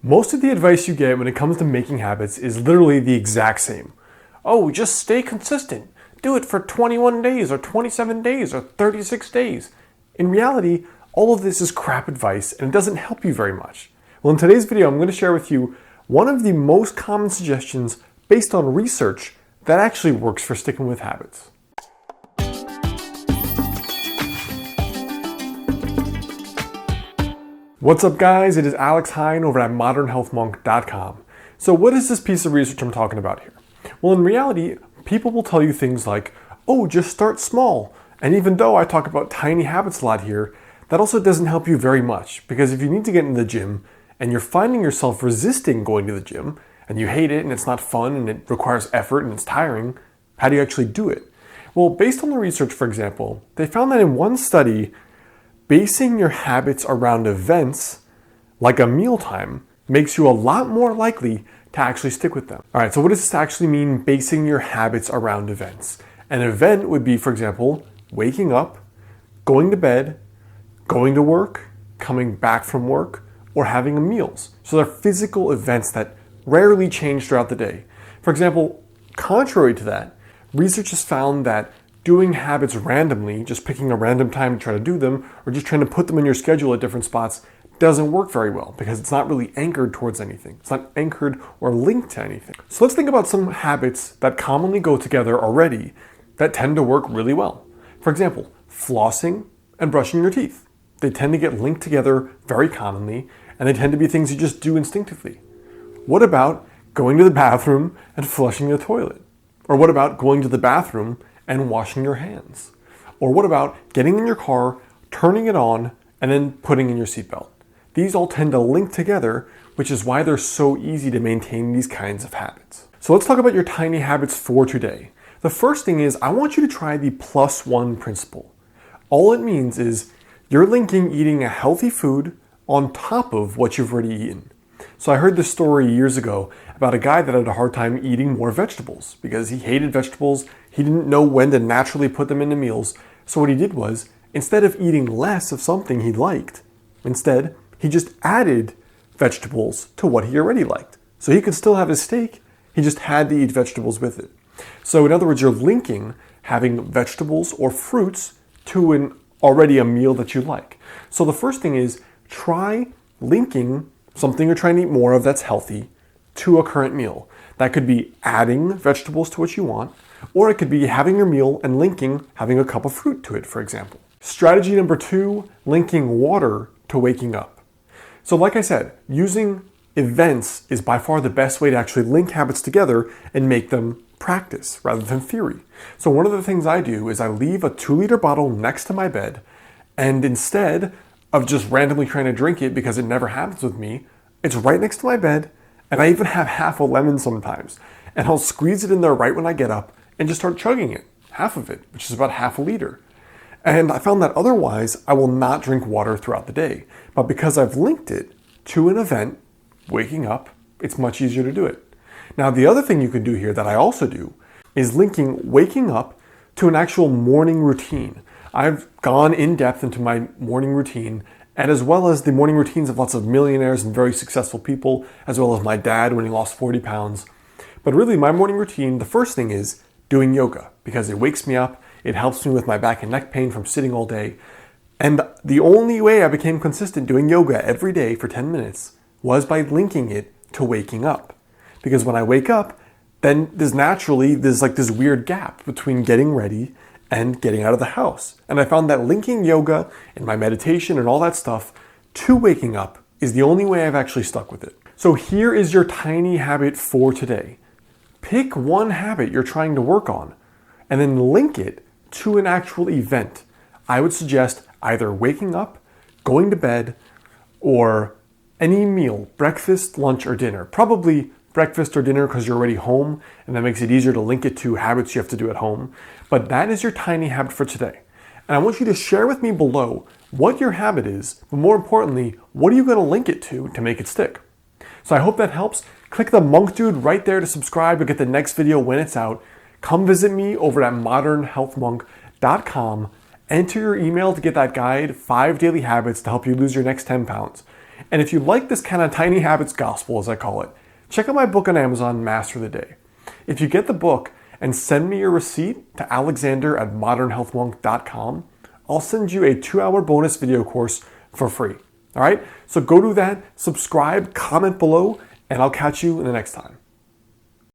Most of the advice you get when it comes to making habits is literally the exact same. Oh, just stay consistent. Do it for 21 days or 27 days or 36 days. In reality, all of this is crap advice and it doesn't help you very much. Well, in today's video, I'm going to share with you one of the most common suggestions based on research that actually works for sticking with habits. What's up guys, it is Alex Hine over at modernhealthmonk.com. So what is this piece of research I'm talking about here? Well, in reality, people will tell you things like, oh, just start small. And even though I talk about tiny habits a lot here, that also doesn't help you very much, because if you need to get in the gym and you're finding yourself resisting going to the gym and you hate it and it's not fun and it requires effort and it's tiring, how do you actually do it? Well, based on the research, for example, they found that in one study, basing your habits around events, like a mealtime, makes you a lot more likely to actually stick with them. All right, so what does this actually mean, basing your habits around events? An event would be, for example, waking up, going to bed, going to work, coming back from work, or having meals. So they're physical events that rarely change throughout the day. For example, contrary to that, research has found that doing habits randomly, just picking a random time to try to do them, or just trying to put them in your schedule at different spots, doesn't work very well because it's not really anchored towards anything. It's not anchored or linked to anything. So let's think about some habits that commonly go together already that tend to work really well. For example, flossing and brushing your teeth. They tend to get linked together very commonly, and they tend to be things you just do instinctively. What about going to the bathroom and flushing the toilet? Or what about going to the bathroom and washing your hands? Or what about getting in your car, turning it on, and then putting in your seatbelt? These all tend to link together, which is why they're so easy to maintain these kinds of habits. So let's talk about your tiny habits for today. The first thing is I want you to try the +1 principle. All it means is you're linking eating a healthy food on top of what you've already eaten. So I heard this story years ago about a guy that had a hard time eating more vegetables because he hated vegetables. He didn't know when to naturally put them into meals. So what he did was, instead of eating less of something he liked, instead he just added vegetables to what he already liked. So he could still have his steak, he just had to eat vegetables with it. So in other words, you're linking having vegetables or fruits to already a meal that you like. So the first thing is try linking something you're trying to eat more of that's healthy to a current meal. That could be adding vegetables to what you want, or it could be having your meal and linking having a cup of fruit to it, for example. Strategy number 2, linking water to waking up. So like I said, using events is by far the best way to actually link habits together and make them practice rather than theory. So one of the things I do is I leave a 2-liter bottle next to my bed, and instead of just randomly trying to drink it because it never happens with me, it's right next to my bed, and I even have half a lemon sometimes. And I'll squeeze it in there right when I get up and just start chugging it, half of it, which is about half a liter. And I found that otherwise I will not drink water throughout the day. But because I've linked it to an event, waking up, it's much easier to do it. Now, the other thing you can do here that I also do is linking waking up to an actual morning routine. I've gone in depth into my morning routine, and as well as the morning routines of lots of millionaires and very successful people, as well as my dad when he lost 40 pounds. But really my morning routine, the first thing is doing yoga, because it wakes me up, it helps me with my back and neck pain from sitting all day. And the only way I became consistent doing yoga every day for 10 minutes was by linking it to waking up. Because when I wake up, then there's like this weird gap between getting ready and getting out of the house. And I found that linking yoga and my meditation and all that stuff to waking up is the only way I've actually stuck with it. So here is your tiny habit for today. Pick one habit you're trying to work on and then link it to an actual event. I would suggest either waking up, going to bed, or any meal, breakfast, lunch, or dinner. Probably breakfast or dinner because you're already home, and that makes it easier to link it to habits you have to do at home. But that is your tiny habit for today. And I want you to share with me below what your habit is, but more importantly, what are you going to link it to make it stick? So I hope that helps. Click the monk dude right there to subscribe to get the next video when it's out. Come visit me over at modernhealthmonk.com. Enter your email to get that guide, 5 daily habits to help you lose your next 10 pounds. And if you like this kind of tiny habits gospel, as I call it, check out my book on Amazon, Master the Day. If you get the book and send me your receipt to alexander@modernhealthmonk.com, I'll send you a 2-hour bonus video course for free. All right? So go do that, subscribe, comment below, and I'll catch you in the next time.